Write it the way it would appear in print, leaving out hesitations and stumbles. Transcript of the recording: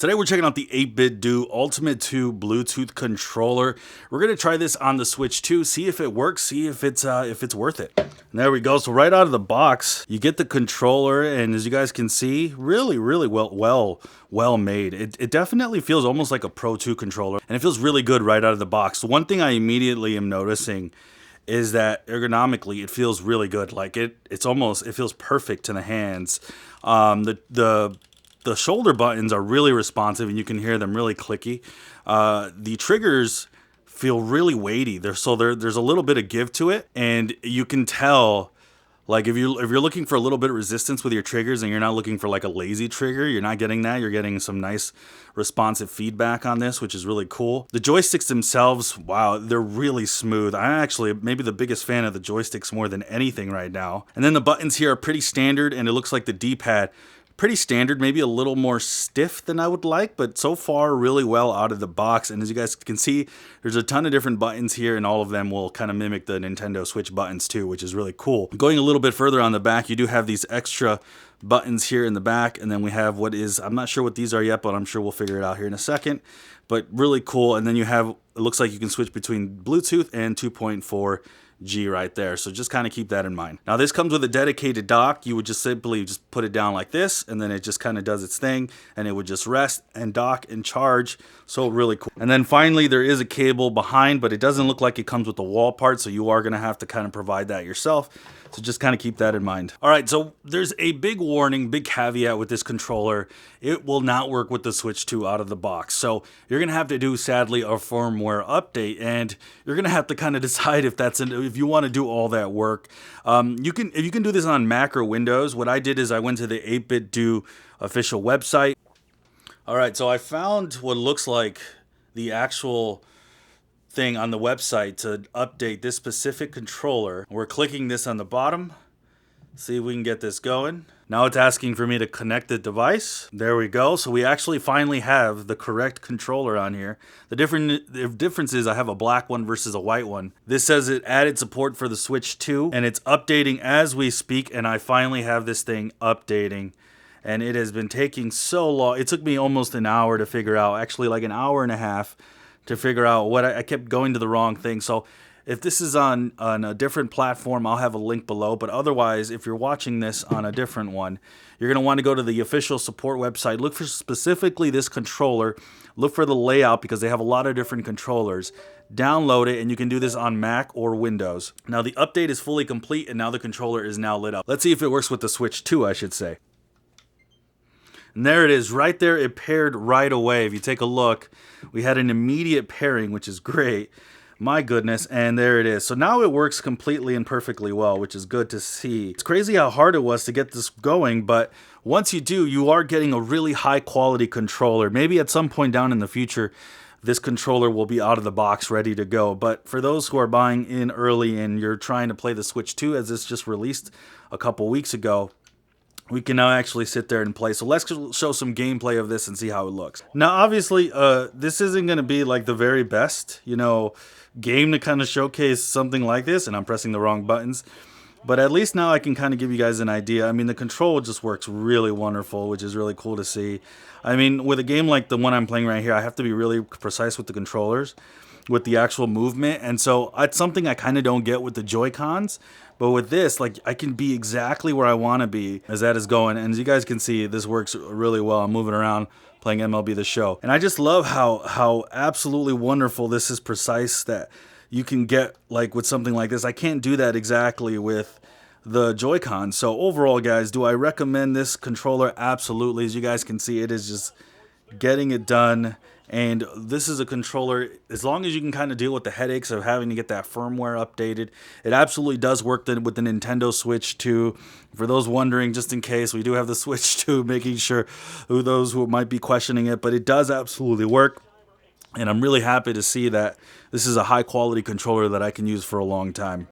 Today we're checking out the 8bitdo Ultimate 2 Bluetooth controller. We're gonna try this on the Switch 2, see if it works, see if it's worth it. And there we go. So right out of the box, you get the controller, and as you guys can see, really well made. It definitely feels almost like a Pro 2 controller, and it feels really good right out of the box. One thing I immediately am noticing is that ergonomically it feels really good. Like it feels perfect in the hands. The shoulder buttons are really responsive, and you can hear them really clicky. The triggers feel really weighty. There's a little bit of give to it, and you can tell, like if you're looking for a little bit of resistance with your triggers, and you're not looking for like a lazy trigger, you're not getting that. You're getting some nice responsive feedback on this, which is really cool. The joysticks themselves, wow, they're really smooth. I'm actually maybe the biggest fan of the joysticks more than anything right now. And then the buttons here are pretty standard, and it looks like the D-pad pretty standard, maybe a little more stiff than I would like, but so far really well out of the box. And as you guys can see, there's a ton of different buttons here, and all of them will kind of mimic the Nintendo Switch buttons too, which is really cool. Going a little bit further on the back, you do have these extra buttons here in the back, and then we have what is, I'm not sure what these are yet, but I'm sure we'll figure it out here in a second, but really cool. And then you have, it looks like you can switch between Bluetooth and 2.4G right there. So just kind of keep that in mind. Now this comes with a dedicated dock. You would just simply just put it down like this, and then it just kind of does its thing, and it would just rest and dock and charge. So really cool. And then finally there is a cable behind, but it doesn't look like it comes with the wall part, so you are going to have to kind of provide that yourself. So just kind of keep that in mind. All right, so there's a big warning, big caveat with this controller. It will not work with the Switch 2 out of the box. So you're gonna have to do, sadly, a firmware update, and you're gonna have to kind of decide if you want to do all that work. If you can do this on Mac or Windows. What I did is I went to the 8bitdo official website. All right, so I found what looks like the actual thing on the website to update this specific controller. We're clicking this on the bottom. See if we can get this going. Now it's asking for me to connect the device. There we go. So we actually finally have the correct controller on here. The difference is I have a black one versus a white one. This says it added support for the Switch 2, and it's updating as we speak, and I finally have this thing updating. And it has been taking so long. It took me almost an hour to figure out, actually like an hour and a half to figure out what I kept going to the wrong thing. So if this is on a different platform, I'll have a link below. But otherwise, if you're watching this on a different one, you're going to want to go to the official support website. Look for specifically this controller. Look for the layout, because they have a lot of different controllers. Download it, and you can do this on Mac or Windows. Now the update is fully complete, and now the controller is now lit up. Let's see if it works with the Switch 2, I should say. And there it is, right there. It paired right away. If you take a look, we had an immediate pairing, which is great. My goodness, and there it is. So now it works completely and perfectly well, which is good to see. It's crazy how hard it was to get this going, but once you do, you are getting a really high quality controller. Maybe at some point down in the future, this controller will be out of the box, ready to go. But for those who are buying in early and you're trying to play the Switch 2, as this just released a couple weeks ago, we can now actually sit there and play. So let's show some gameplay of this and see how it looks. Now, obviously, this isn't going to be like the very best, game to kind of showcase something like this, and I'm pressing the wrong buttons. But at least now I can kind of give you guys an idea. I mean, the control just works really wonderful, which is really cool to see. I mean, with a game like the one I'm playing right here, I have to be really precise with the controllers, with the actual movement. And so it's something I kind of don't get with the Joy-Cons. But with this, like, I can be exactly where I want to be as that is going. And as you guys can see, this works really well. I'm moving around, playing MLB The Show. And I just love how absolutely wonderful this is precise that you can get, like, with something like this. I can't do that exactly with the Joy-Con. So overall, guys, do I recommend this controller? Absolutely. As you guys can see, it is just getting it done. And this is a controller, as long as you can kind of deal with the headaches of having to get that firmware updated, it absolutely does work with the Nintendo Switch 2. For those wondering, just in case, we do have the Switch 2, making sure those who might be questioning it, but it does absolutely work. And I'm really happy to see that this is a high quality controller that I can use for a long time.